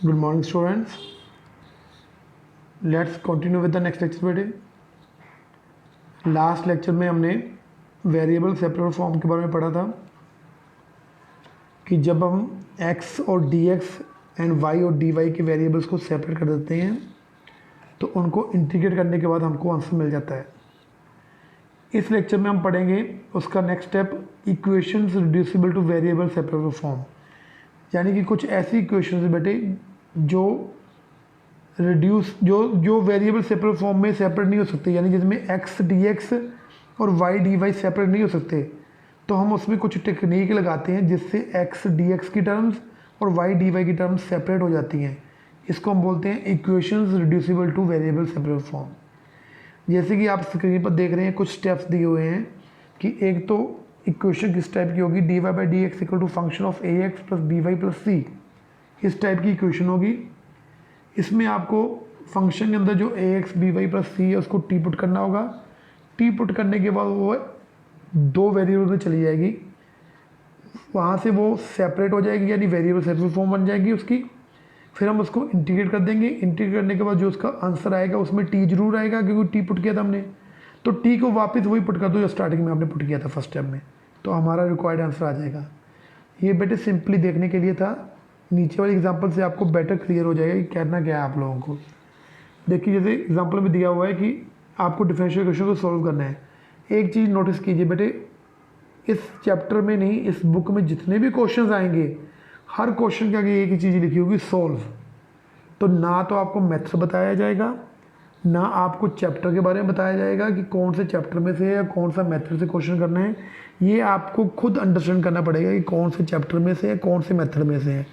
Good morning, students. Let's continue with the next lecture बेटे. Last lecture में हमने variable separable form के बारे में पढ़ा था कि जब हम x और dx एंड y और dy के वेरिएबल्स को सेपरेट कर देते हैं तो उनको इंटीग्रेट करने के बाद हमको आंसर मिल जाता है. इस लेक्चर में हम पढ़ेंगे उसका next step, equations reducible two variable separable form. यानी कि कुछ ऐसी इक्वेशंस बेटे जो वेरिएबल सेपरेबल फॉर्म में सेपरेट नहीं हो सकते, यानी जिसमें x dx और y dy सेपरेट नहीं हो सकते, तो हम उसमें कुछ टेक्निक लगाते हैं जिससे x dx की टर्म्स और y dy की टर्म्स सेपरेट हो जाती हैं. इसको हम बोलते हैं equations reducible two variable separable form. जैसे कि आप स्क्रीन पर देख रहे हैं, कुछ स्टेप्स दिए हुए हैं कि एक तो इक्वेशन किस टाइप की होगी, dy by D x equal to function of A X plus B Y plus C, इस टाइप की इक्वेशन होगी. इसमें आपको फंक्शन के अंदर जो ए एक्स बी वाई प्लस सी है उसको टी पुट करना होगा. टी पुट करने के बाद वो दो वेरिएबल में चली जाएगी, वहाँ से वो सेपरेट हो जाएगी, यानी वेरिएबल सेपरेबल फॉर्म बन जाएगी उसकी. फिर हम उसको इंटीग्रेट कर देंगे. इंटीग्रेट करने के बाद जो उसका आंसर आएगा उसमें टी जरूर आएगा क्योंकि टी पुट किया था हमने. तो टी को वापस वही पुट कर दो जो स्टार्टिंग में आपने पुट किया था फर्स्ट स्टेप में, तो हमारा रिक्वायर्ड आंसर आ जाएगा. ये बेटे सिंपली देखने के लिए था. नीचे वाले एग्जांपल से आपको बेटर क्लियर हो जाएगा कि कहना क्या है आप लोगों को. देखिए जैसे एग्जांपल में दिया हुआ है कि आपको डिफरेंशियल इक्वेशन को सॉल्व करना है. एक चीज़ नोटिस कीजिए बेटे, इस चैप्टर में नहीं, इस बुक में जितने भी क्वेश्चन आएंगे हर क्वेश्चन के आगे एक ही चीज़ लिखी होगी, सॉल्व. तो ना तो आपको मैथ्स बताया जाएगा, ना आपको चैप्टर के बारे में बताया जाएगा कि कौन से चैप्टर में से या कौन सा मेथड से क्वेश्चन करना है. ये आपको खुद अंडरस्टैंड करना पड़ेगा कि कौन से चैप्टर में से है, कौन से मेथड में से है.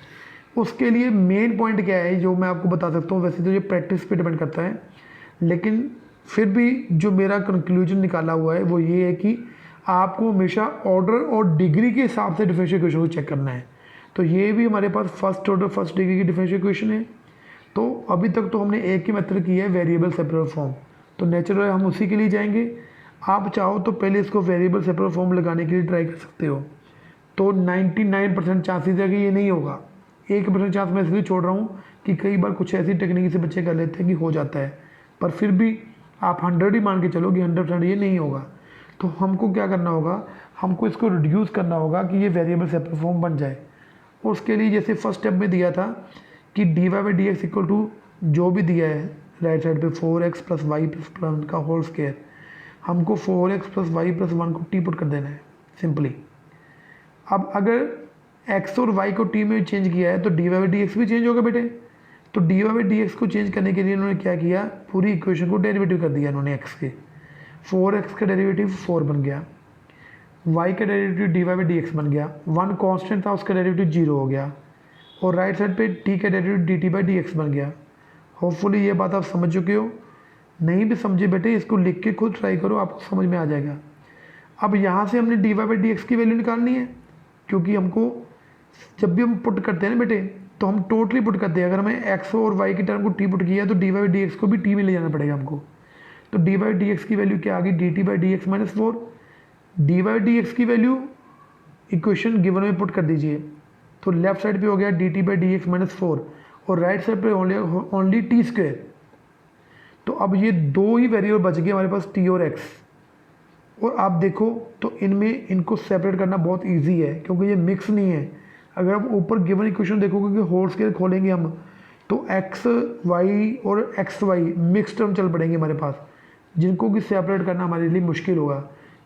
उसके लिए मेन पॉइंट क्या है जो मैं आपको बता सकता हूँ. वैसे तो ये प्रैक्टिस पे डिपेंड करता है, लेकिन फिर भी जो मेरा कंक्लूजन निकाला हुआ है वो ये है कि आपको हमेशा ऑर्डर और डिग्री के हिसाब से डिफरेंशियल इक्वेशन को चेक करना है. तो ये भी हमारे पास फर्स्ट ऑर्डर फर्स्ट डिग्री की डिफरेंशियल इक्वेशन है. तो अभी तक तो हमने एक ही मेथड की है, वेरिएबल सेपरेबल फॉर्म, तो नेचुरल हम उसी के लिए जाएंगे. आप चाहो तो पहले इसको वेरिएबल सेपरेबल फॉर्म लगाने के लिए ट्राई कर सकते हो. तो 99% चांसेस है कि ये नहीं होगा. 1% चांस मैं इसलिए छोड़ रहा हूँ कि कई बार कुछ ऐसी टेक्निक से बच्चे कर लेते हैं कि हो जाता है, पर फिर भी आप 100 ही मान के चलो कि 100% ये नहीं होगा. तो हमको क्या करना होगा, हमको इसको रिड्यूस करना होगा कि ये वेरिएबल सेपरेबल फॉर्म बन जाए. उसके लिए जैसे फर्स्ट स्टेप में दिया था कि d y by D x equal to जो भी दिया है राइट साइड पे 4x प्लस वाई प्लस 1 का होल स्क्वायर, हमको 4x प्लस वाई प्लस 1 को टी पुट कर देना है सिंपली. अब अगर x और y को t में चेंज किया है तो d y by D x भी चेंज होगा बेटे. तो d y by D x को चेंज करने के लिए इन्होंने क्या किया, पूरी इक्वेशन को डेरिवेटिव कर दिया इन्होंने. x के 4x का डेरिवेटिव 4 बन गया, y का derivative d y by D x बन गया, 1 कांस्टेंट था उसका डेरिवेटिव 0 हो गया, और राइट साइड पे t का derivative D t by D x बन गया. होपफुली ये बात आप समझ चुके हो. नहीं भी समझे बेटे इसको लिख के खुद ट्राई करो, आपको समझ में आ जाएगा. अब यहाँ से हमने d y by D x की वैल्यू निकालनी है, क्योंकि हमको जब भी हम पुट करते हैं ना बेटे तो हम टोटली पुट करते हैं. अगर हमें x और y की टर्म को t पुट किया है तो d y by D x को भी t में ले जाना पड़ेगा हमको. तो डी वाई डी एक्स की वैल्यू क्या आ गई, d t by D x minus 4. D y d x की वैल्यू इक्वेशन गिवन में पुट कर दीजिए, तो लेफ्ट साइड पे हो गया d t by D x minus 4 और राइट साइड पे ओनली टी स्क्वायर. तो अब ये दो ही वेरिएबल बच गए हमारे पास, टी और एक्स. और आप देखो तो इनमें इनको सेपरेट करना बहुत इजी है क्योंकि ये मिक्स नहीं है. अगर आप ऊपर गिवन इक्वेशन देखोगे कि होल स्क्वायर खोलेंगे हम तो एक्स वाई और एक्स वाई मिक्स टर्म चल पड़ेंगे हमारे पास, जिनको कि सेपरेट करना हमारे लिए मुश्किल होगा,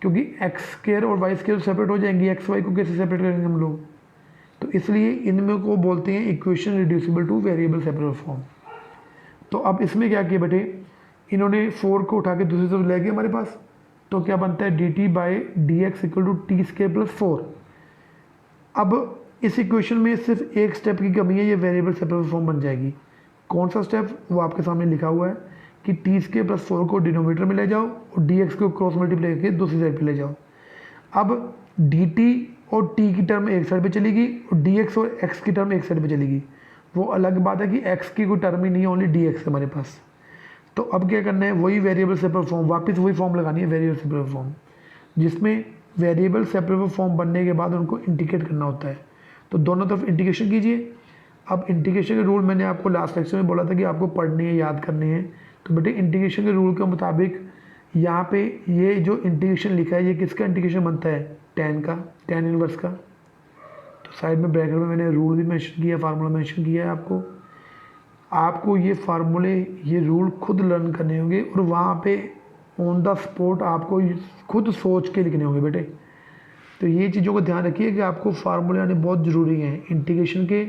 क्योंकि एक्स स्क्वायर और वाई स्क्वायर सेपरेट हो जाएंगी, एक्स वाई को कैसे सेपरेट करेंगे हम लोग. तो इसलिए इनमें को बोलते हैं equation reducible two variable separable form. तो अब इसमें क्या किया बेटे, इन्होंने 4 को उठा के दूसरी तरफ ले गए हमारे पास, तो क्या बनता है d t by D x equal to t square plus 4. अब इस इक्वेशन में सिर्फ एक स्टेप की कमी है, ये वेरिएबल सेपरेबल फॉर्म बन जाएगी. कौन सा स्टेप, वो आपके सामने लिखा हुआ है कि टी स्क्वायर प्लस 4 को डिनोमिनेटर में ले जाओ और डी एक्स को क्रॉस मल्टीप्लाई करके दूसरी साइड पर ले जाओ. अब डी टी और t की टर्म एक साइड पे चलेगी और dx और x की टर्म एक साइड पे चलेगी. वो अलग बात है कि x की कोई टर्म ही नहीं है, ओनली dx हमारे पास. तो अब क्या करना है, वही वेरिएबल सेपरेबल फॉर्म, वापस वही फॉर्म लगानी है वेरिएबल सेपरेबल फॉर्म, जिसमें वेरिएबल सेपरेबल फॉर्म बनने के बाद उनको इंटीग्रेट करना होता है. तो दोनों तरफ इंटीग्रेशन कीजिए. अब इंटीग्रेशन के रूल मैंने आपको लास्ट लेक्चर में बोला था कि आपको पढ़नी है, याद करनी है। तो बेटे इंटीग्रेशन के रूल के मुताबिक यहाँ पे ये जो इंटीग्रेशन लिखा है ये किसका इंटीग्रेशन बनता है, tan का, tan इनवर्स का। तो साइड में ब्रैकेट में मैंने रूल भी मेंशन किया, फार्मूला मेंशन किया है आपको ये फार्मूले, ये रूल खुद लर्न करने होंगे और वहाँ पे ऑन द स्पॉट आपको खुद सोच के लिखने होंगे बेटे। तो ये चीज़ों को ध्यान रखिए कि आपको फार्मूले आने बहुत ज़रूरी हैं, इंटीग्रेशन के,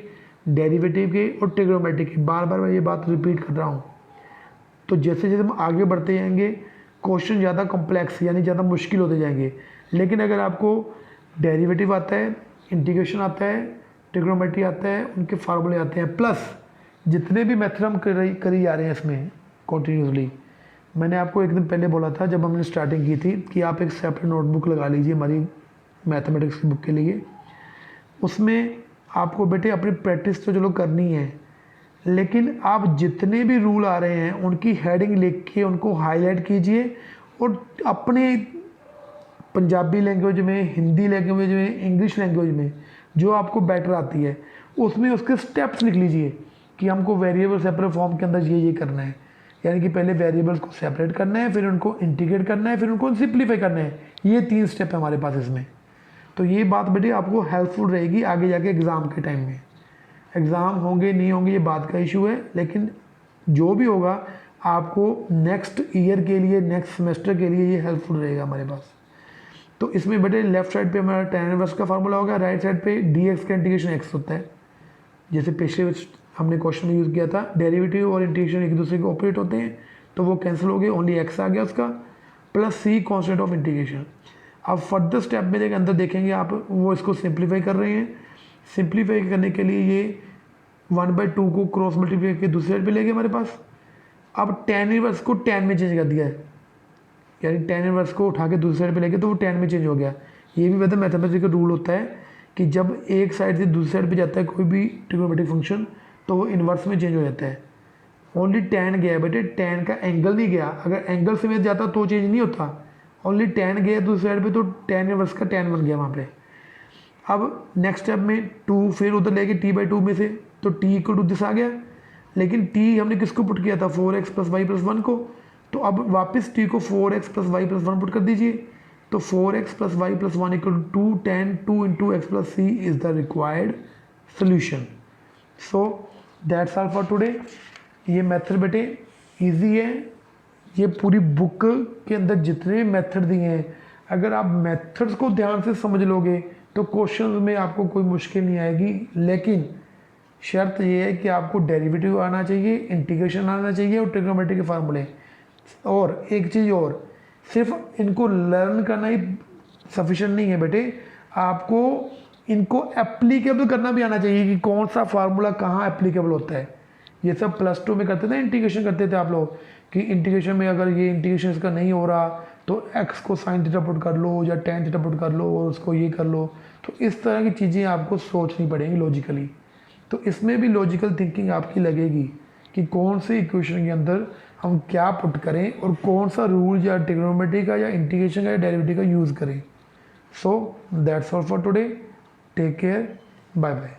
डेरिवेटिव के और ट्रिग्नोमेट्री के। बार बार मैं ये बात रिपीट कर रहा हूँ। तो जैसे जैसे हम आगे बढ़ते जाएंगे क्वेश्चन ज़्यादा कॉम्प्लेक्स यानी ज़्यादा मुश्किल होते जाएंगे, लेकिन अगर आपको डेरिवेटिव आता है, इंटीग्रेशन आता है, ट्रिग्नोमेट्री आता है, उनके फार्मूले आते हैं, प्लस जितने भी मेथड हम करी जा रहे हैं इसमें कॉन्टीन्यूसली। मैंने आपको एक दिन पहले बोला था जब हमने स्टार्टिंग की थी कि आप एक सेपरेट नोटबुक लगा लीजिए हमारी मैथमेटिक्स की बुक के लिए। उसमें आपको बेटे अपनी प्रैक्टिस तो चलो करनी है, लेकिन आप जितने भी रूल आ रहे हैं उनकी हेडिंग लिख के उनको हाईलाइट कीजिए और अपने पंजाबी लैंग्वेज में, हिंदी लैंग्वेज में, इंग्लिश लैंग्वेज में जो आपको बेटर आती है उसमें उसके स्टेप्स लिख लीजिए कि हमको वेरिएबल सेपरेट फॉर्म के अंदर ये करना है। यानी कि पहले वेरिएबल्स को सेपरेट करना है, फिर उनको इंटीग्रेट करना है, फिर उनको सिंप्लीफाई करना है। ये 3 स्टेप है हमारे पास इसमें। तो ये बात बेटे आपको हेल्पफुल रहेगी आगे जाके एग्ज़ाम के टाइम में। एग्ज़ाम होंगे नहीं होंगे ये बात का इशू है, लेकिन जो भी होगा आपको नेक्स्ट ईयर के लिए, नेक्स्ट सेमेस्टर के लिए ये हेल्पफुल रहेगा हमारे पास। तो इसमें बेटे लेफ्ट साइड पे हमारा tan इनवर्स का फार्मूला होगा, राइट साइड पे dx का इंटीग्रेशन x होता है। जैसे पिछले हमने क्वेश्चन में यूज़ किया था, डेरिवेटिव और इंटीग्रेशन एक दूसरे के ऑपोजिट होते हैं, तो वो कैंसिल हो गए, ओनली x आ गया उसका, plus c constant of integration. अब फर्दर स्टेप में के अंदर देखेंगे आप वो इसको सिंप्लीफाई कर रहे हैं। सिंप्लीफाई करने के लिए ये 1/2 को क्रॉस मल्टीप्लाई करके दूसरी साइड पे ले गए हमारे पास। अब tan इनवर्स को tan में चेंज कर दिया है, यानी tan इनवर्स को उठा के दूसरी साइड पे ले गए तो वो tan में चेंज हो गया। ये भी मतलब मैथमेटिक्स का रूल होता है कि जब एक साइड से दूसरी साइड पे जाता है कोई भी ट्रिग्नोमेट्रिक फंक्शन तो वो इन्वर्स में चेंज हो जाता है। ओनली tan गया है बेटे, tan का एंगल नहीं गया। अगर एंगल समेत जाता तो चेंज नहीं होता, ओनली tan गया दूसरी साइड पे तो tan इनवर्स का tan बन गया वहाँ पे। अब नेक्स्ट स्टेप में 2 फिर उधर लेके t/2 में से तो t इक्वल टू दिस आ गया, लेकिन t हमने किसको पुट किया था, 4x + y + 1 को। तो अब वापस t को 4x + y + 1 पुट कर दीजिए, तो 4x + y + 1 = 2 tan 2 × x + c is the required solution. So that's all for today. ये मेथड बेटे इजी है, ये पूरी बुक के अंदर जितने मेथड दिए हैं अगर आप मेथड्स को ध्यान से समझ लोगे तो क्वेश्चन में आपको कोई मुश्किल नहीं आएगी। लेकिन शर्त ये है कि आपको डेरिवेटिव आना चाहिए, इंटीग्रेशन आना चाहिए और ट्रिग्नोमेट्री के फार्मूले। और एक चीज़ और, सिर्फ इनको लर्न करना ही सफिशिएंट नहीं है बेटे, आपको इनको एप्लीकेबल करना भी आना चाहिए कि कौन सा फार्मूला कहाँ एप्लीकेबल होता है। ये सब +2 में करते थे, इंटीग्रेशन करते थे आप लोग कि इंटीग्रेशन में अगर ये इंटीग्रेशन इसका नहीं हो रहा तो x को sin थीटा पुट कर लो या tan थीटा पुट कर लो और उसको ये कर लो। तो इस तरह की चीज़ें आपको सोचनी पड़ेंगी लॉजिकली। तो इसमें भी लॉजिकल थिंकिंग आपकी लगेगी कि कौन से इक्वेशन के अंदर हम क्या पुट करें और कौन सा रूल या ट्रिग्नोमेट्री का या इंटीग्रेशन का या डेरिवेटिव का यूज़ करें। So that's all for today, take care, bye bye.